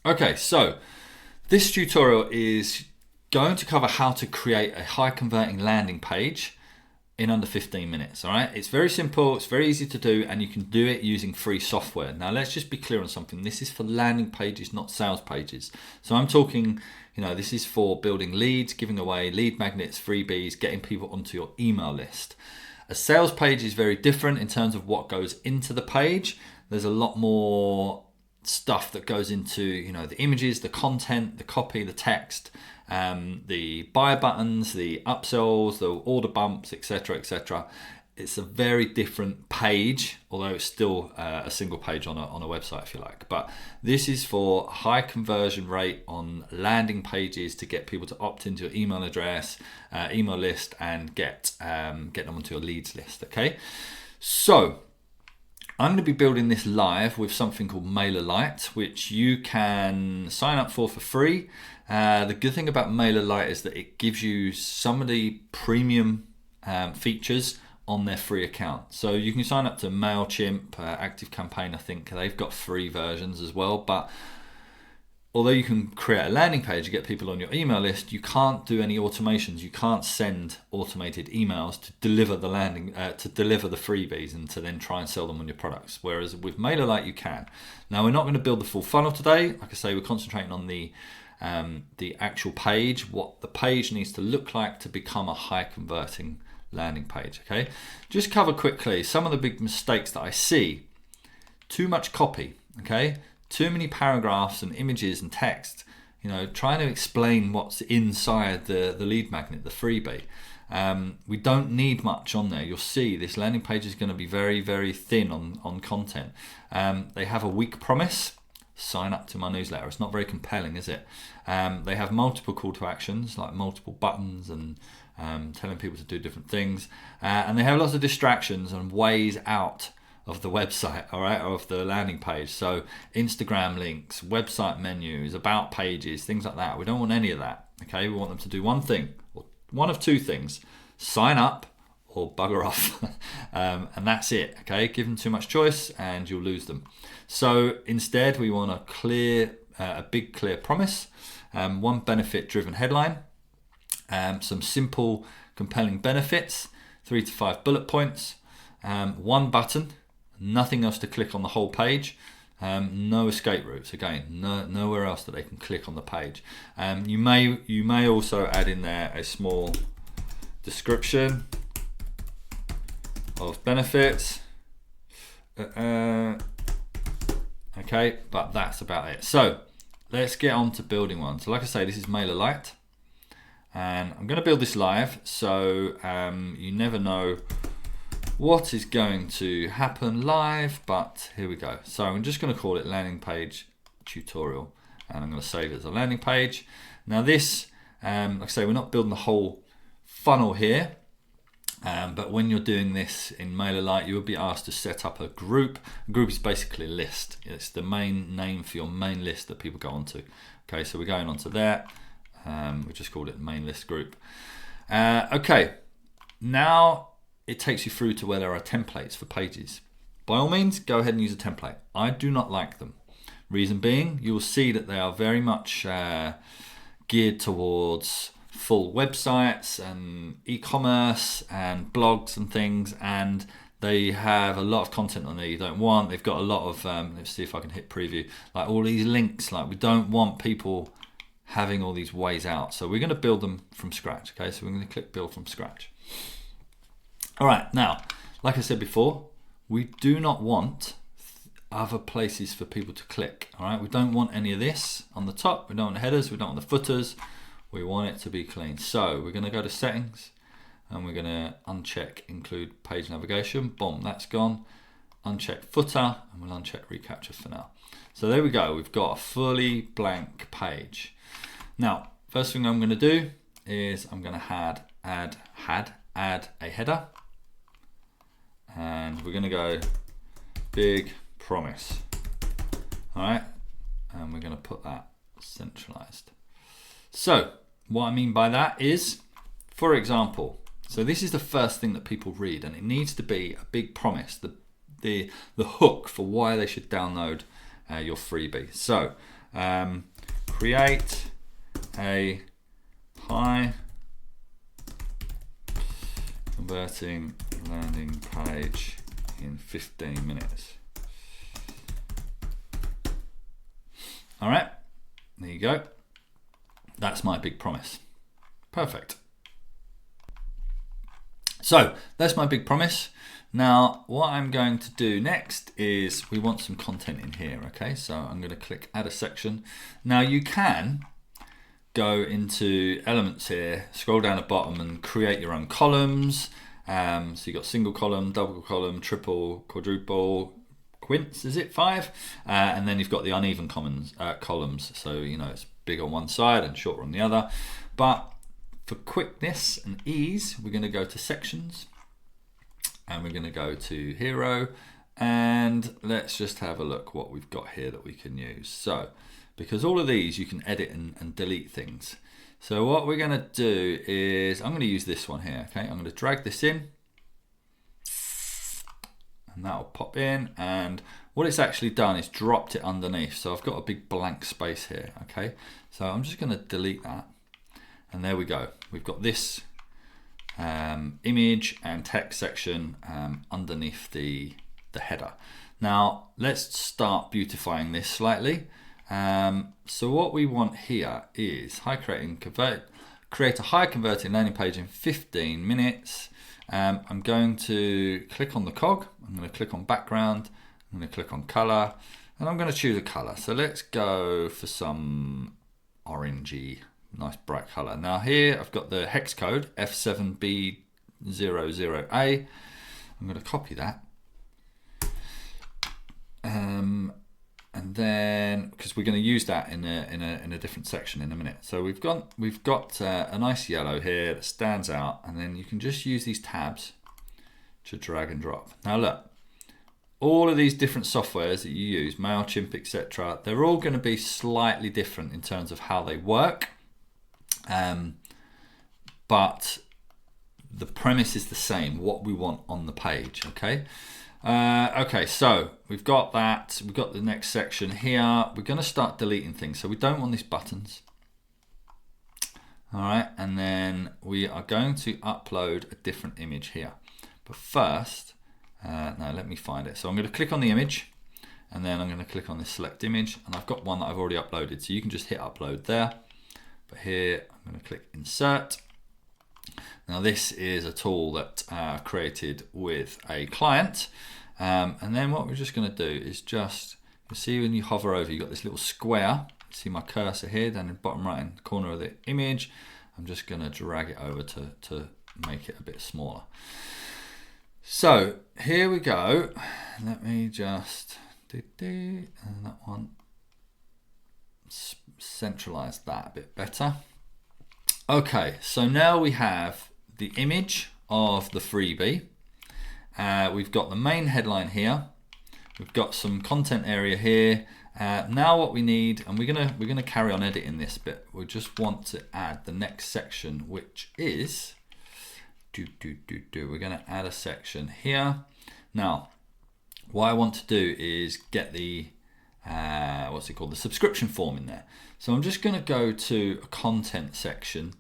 Okay, so this tutorial is going to cover how to create a high converting landing page in under 15 minutes. All right, it's very simple, it's very easy to do, and you can do it using free software. Now let's just be clear on something. This is for landing pages, not sales pages. So I'm talking, this is for building leads, giving away lead magnets, freebies, getting people onto your email list. A sales page is very different in terms of what goes into the page. There's a lot more stuff that goes into the images, the content, the copy, the text, the buy buttons, the upsells, the order bumps, etc., etc. It's a very different page, although it's still a single page on a website, if you like. But this is for high conversion rate on landing pages to get people to opt into your email address, email list, and get them onto your leads list. Okay, so I'm going to be building this live with something called MailerLite, which you can sign up for free. The good thing about MailerLite is that it gives you some of the premium features on their free account. So you can sign up to MailChimp, ActiveCampaign, I think they've got free versions as well. But although you can create a landing page, you get people on your email list, you can't do any automations. You can't send automated emails to deliver the deliver the freebies and to then try and sell them on your products. Whereas with MailerLite, you can. Now we're not going to build the full funnel today. Like I say, we're concentrating on the actual page, what the page needs to look like to become a high converting landing page. Okay, just cover quickly some of the big mistakes that I see. Too much copy. Okay. Too many paragraphs and images and text, trying to explain what's inside the lead magnet, the freebie. We don't need much on there. You'll see this landing page is going to be very, very thin on content. They have a week promise. Sign up to my newsletter. It's not very compelling, is it? They have multiple call to actions, like multiple buttons and telling people to do different things. And they have lots of distractions and ways out of the website, all right, or of the landing page. So Instagram links, website menus, about pages, things like that. We don't want any of that. Okay, we want them to do one thing, or one of two things: sign up or bugger off. And that's it. Okay, give them too much choice and you'll lose them. So instead, we want a big clear promise, one benefit driven headline, some simple compelling benefits, 3 to 5 bullet points, one button, nothing else to click on the whole page, no escape routes. Again, nowhere else that they can click on the page. You may also add in there a small description of benefits. Okay, but that's about it. So let's get on to building one. So like I say, this is MailerLite, and I'm going to build this live. So you never know what is going to happen live, but here we go. So I'm just going to call it landing page tutorial, and I'm going to save it as a landing page. Now this, like I say, we're not building the whole funnel here, but when you're doing this in MailerLite, you will be asked to set up a group. A group is basically a list. It's the main name for your main list that people go onto. Okay, so we're going onto there. We just called it main list group. Okay, now it takes you through to where there are templates for pages. By all means, go ahead and use a template. I do not like them. Reason being, you will see that they are very much geared towards full websites and e-commerce and blogs and things, and they have a lot of content on there you don't want. They've got a lot of, let's see if I can hit preview, like all these links. Like, we don't want people having all these ways out. So we're going to build them from scratch. Okay, so we're going to click build from scratch. All right, now, like I said before, we do not want other places for people to click. All right, we don't want any of this on the top. We don't want the headers. We don't want the footers. We want it to be clean. So we're going to go to settings, and we're going to uncheck include page navigation. Boom, that's gone. Uncheck footer, and we'll uncheck reCAPTCHA for now. So there we go. We've got a fully blank page. Now, first thing I'm going to do is I'm going to add a header. And we're going to go big promise. All right, and we're going to put that centralized. So what I mean by that is, for example, so this is the first thing that people read, and it needs to be a big promise, the hook for why they should download your freebie. So Create a high converting landing page in 15 minutes. All right, there you go. That's my big promise. Perfect. So that's my big promise. Now, what I'm going to do next is we want some content in here. Okay, so I'm going to click add a section. Now you can go into elements here, scroll down the bottom and create your own columns. So you've got single column, double column, triple, quadruple, quints, is it 5? And then you've got the uneven columns. So, you know, it's big on one side and shorter on the other. But for quickness and ease, we're going to go to sections and we're going to go to hero, and let's just have a look what we've got here that we can use. So, because all of these you can edit and delete things. So what we're going to do is, I'm going to use this one here. Okay, I'm going to drag this in and that'll pop in, and what it's actually done is dropped it underneath. So I've got a big blank space here. Okay, so I'm just going to delete that, and there we go. We've got this image and text section underneath the header. Now let's start beautifying this slightly. So what we want here is create a high converting landing page in 15 minutes. I'm going to click on the cog, I'm going to click on background, I'm going to click on color, and I'm going to choose a color. So let's go for some orangey, nice bright color. Now here I've got the hex code F7B00A. I'm going to copy that. And then, because we're going to use that in a different section in a minute. So we've got a nice yellow here that stands out, and then you can just use these tabs to drag and drop. Now look, all of these different softwares that you use, MailChimp, etc., they're all going to be slightly different in terms of how they work. But the premise is the same, what we want on the page, okay? Okay, so we've got that, we've got the next section here. We're going to start deleting things, so we don't want these buttons. All right, and then we are going to upload a different image here. But first, now let me find it. So I'm going to click on the image, and then I'm going to click on this select image, and I've got one that I've already uploaded, so you can just hit upload there. But here, I'm going to click insert. Now this is a tool that I created with a client, and then what we're just going to do is just, you see when you hover over, you've got this little square. You see my cursor here down in the bottom right hand corner of the image. I'm just going to drag it over to make it a bit smaller. So here we go. Let me just and that one, centralize that a bit better. Okay, so now we have the image of the freebie. We've got the main headline here. We've got some content area here. Now what we need, and we're gonna carry on editing this bit. We just want to add the next section, which is we're gonna add a section here. Now, what I want to do is get the the subscription form in there. So I'm just going to go to a content section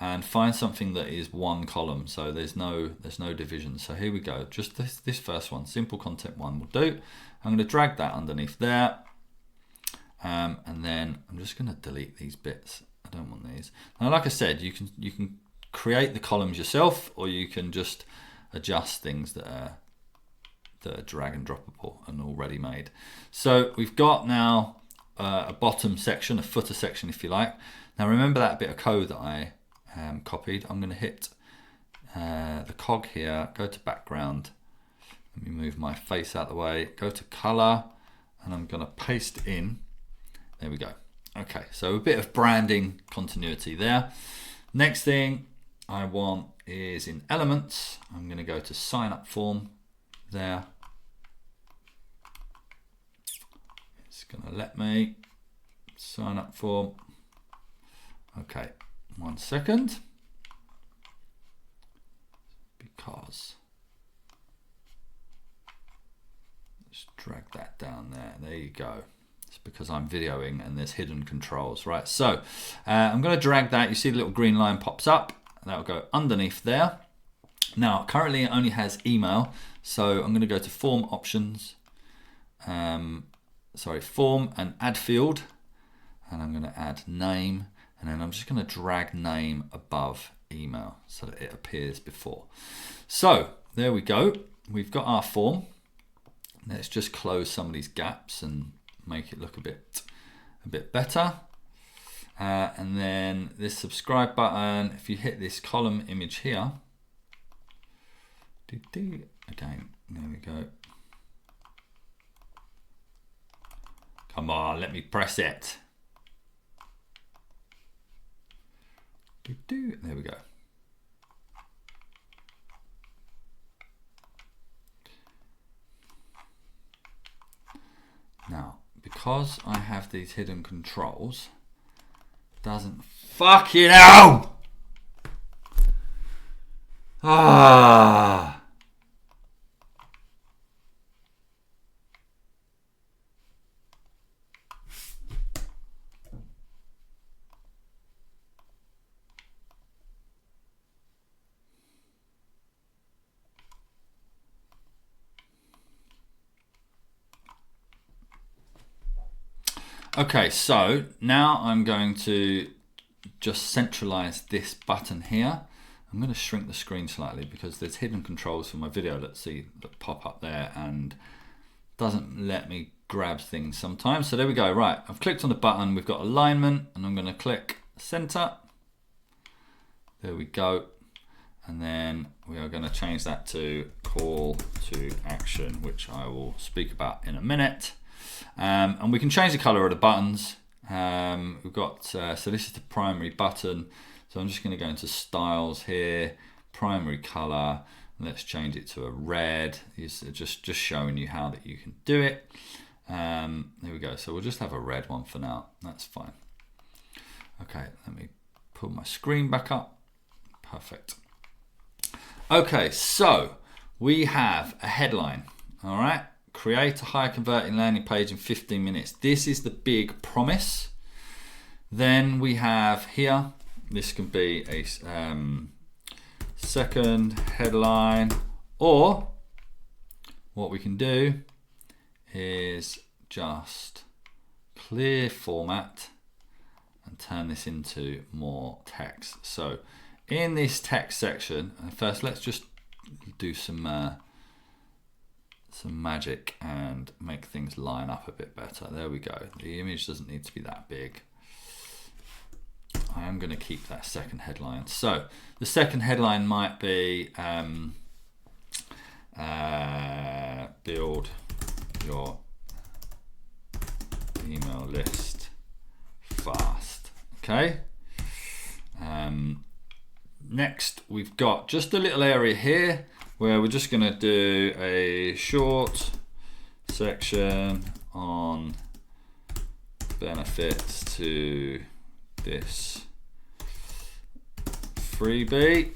and find something that is one column, so there's no division. So here we go, just this first one, simple content one will do. I'm going to drag that underneath there, and then I'm just going to delete these bits. I don't want these. Now, like I said, you can create the columns yourself, or you can just adjust things that are drag and droppable and already made. So we've got now a bottom section, a footer section if you like. Now remember that bit of code that I copied. I'm going to hit the cog here, go to background, let me move my face out of the way, go to color, and I'm going to paste in. There we go. Okay, so a bit of branding continuity there. Next thing I want is in elements, I'm going to go to sign up form there. It's going to let me sign up form. Okay, 1 second, because let's drag that down there. There you go. It's because I'm videoing and there's hidden controls, right? So I'm going to drag that. You see the little green line pops up. That will go underneath there. Now, currently it only has email. So I'm going to go to form options. Form and add field. And I'm going to add name. And then I'm just going to drag name above email so that it appears before. So there we go. We've got our form. Let's just close some of these gaps and make it look a bit better. And then this subscribe button, if you hit this column image here, again, there we go. Come on, let me press it. There we go. Now, because I have these hidden controls, doesn't fucking hell! Ah! Okay, so now I'm going to just centralize this button here. I'm going to shrink the screen slightly because there's hidden controls for my video that pop up there and doesn't let me grab things sometimes. So there we go. Right, I've clicked on the button. We've got alignment and I'm going to click center. There we go. And then we are going to change that to call to action, which I will speak about in a minute. And we can change the color of the buttons. We've got, so this is the primary button. So I'm just going to go into styles here, primary color. Let's change it to a red. It's just showing you how that you can do it. There we go. So we'll just have a red one for now. That's fine. Okay, let me pull my screen back up. Perfect. Okay, so we have a headline. All right. Create a high converting landing page in 15 minutes. This is the big promise. Then we have here, this can be a second headline, or what we can do is just clear format and turn this into more text. So in this text section, first let's just do some magic and make things line up a bit better. There we go. The image doesn't need to be that big. I am going to keep that second headline. So the second headline might be build your email list fast. Okay. Next, we've got just a little area here where we're just going to do a short section on benefits to this freebie.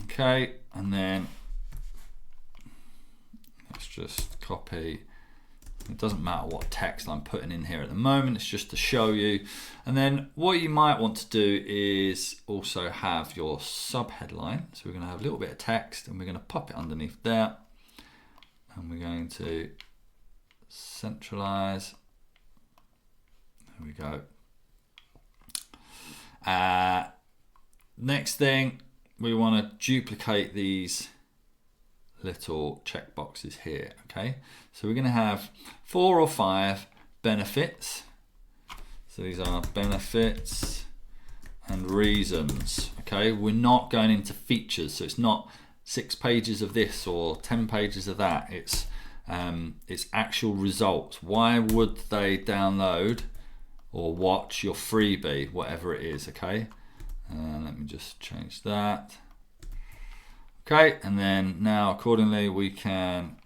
Okay, and then let's just copy. It doesn't matter what text I'm putting in here at the moment, it's just to show you. And then what you might want to do is also have your sub headline. So we're going to have a little bit of text and we're going to pop it underneath there. And we're going to centralize. There we go. Next thing, we want to duplicate these little check boxes here. Okay, so we're going to have 4 or 5 benefits. So these are benefits and reasons. Okay, we're not going into features, so it's not 6 pages of this or 10 pages of that. It's actual results. Why would they download or watch your freebie, whatever it is? Okay, let me just change that. Okay, and then now accordingly we can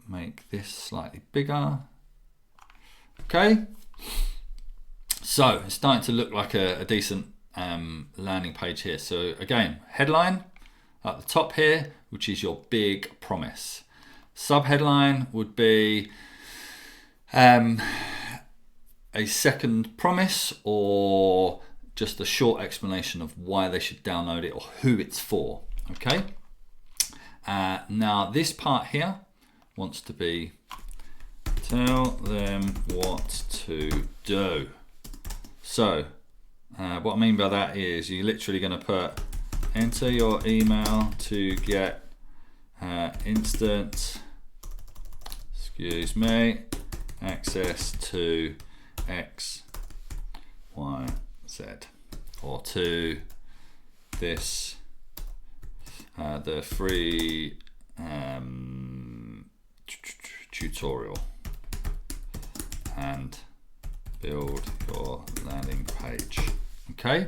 make this slightly bigger. Okay, so it's starting to look like a decent landing page here. So again, headline at the top here, which is your big promise. Subheadline would be a second promise or just a short explanation of why they should download it or who it's for. Okay. Now this part here wants to be tell them what to do. So what I mean by that is you're literally going to put enter your email to get instant, access to X, Y, Z, or to this, the free tutorial, and build your landing page. Okay,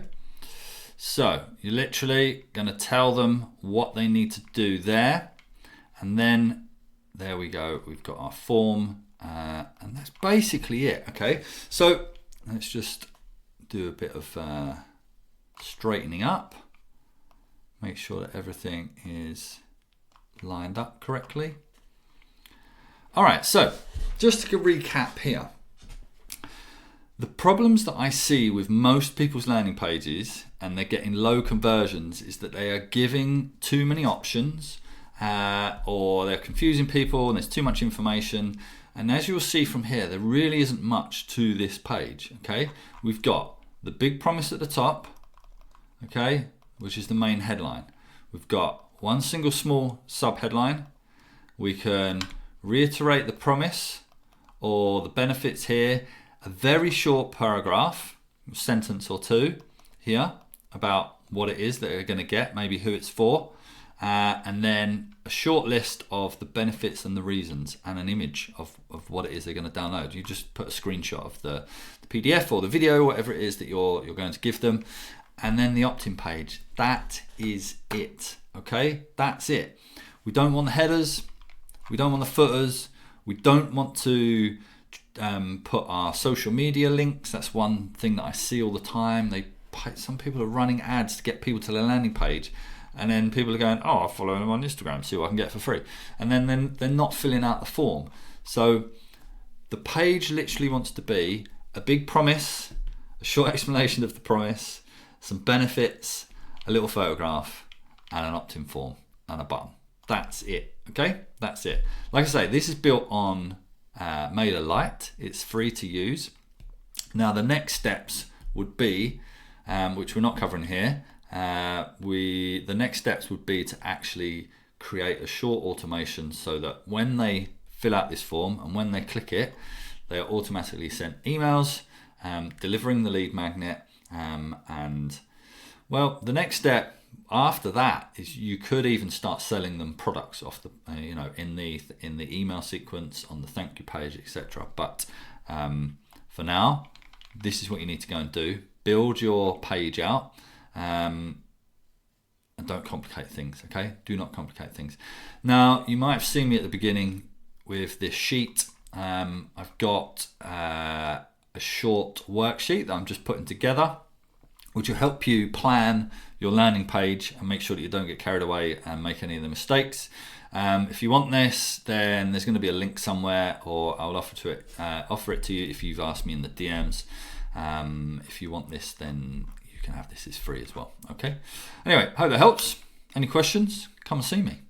so you're literally going to tell them what they need to do there, and then there we go, we've got our form, and that's basically it. Okay, so let's just do a bit of straightening up, make sure that everything is lined up correctly. All right, so just to recap here, the problems that I see with most people's landing pages and they're getting low conversions is that they are giving too many options, or they're confusing people and there's too much information. And as you'll see from here, there really isn't much to this page. Okay, we've got the big promise at the top, okay, which is the main headline. We've got one single small sub headline. We can reiterate the promise or the benefits here, a very short paragraph, sentence or two here about what it is that they're going to get, maybe who it's for, and then a short list of the benefits and the reasons, and an image of what it is they're going to download. You just put a screenshot of the PDF or the video, whatever it is that you're going to give them, and then the opt-in page. That is it. Okay, that's it. We don't want the headers, we don't want the footers, we don't want to put our social media links. That's one thing that I see all the time. Some people are running ads to get people to their landing page, and then people are going, oh, I'll follow them on Instagram, see what I can get for free, and then they're not filling out the form. So the page literally wants to be a big promise, a short explanation of the promise, some benefits, a little photograph, and an opt-in form and a button. That's it. Okay, that's it. Like I say, this is built on MailerLite. It's free to use. Now the next steps would be, which we're not covering here, the next steps would be to actually create a short automation so that when they fill out this form and when they click it, they are automatically sent emails delivering the lead magnet, and well, the next step after that is you could even start selling them products off the in the email sequence, on the thank you page, etc. But for now, this is what you need to go and do. Build your page out, and don't complicate things. Okay, do not complicate things. Now you might have seen me at the beginning with this sheet. I've got a short worksheet that I'm just putting together, which will help you plan your landing page and make sure that you don't get carried away and make any of the mistakes. If you want this, then there's going to be a link somewhere, or I'll offer it to you if you've asked me in the DMs. If you want this, then you can have this. It's free as well. Okay. Anyway, hope that helps. Any questions? Come and see me.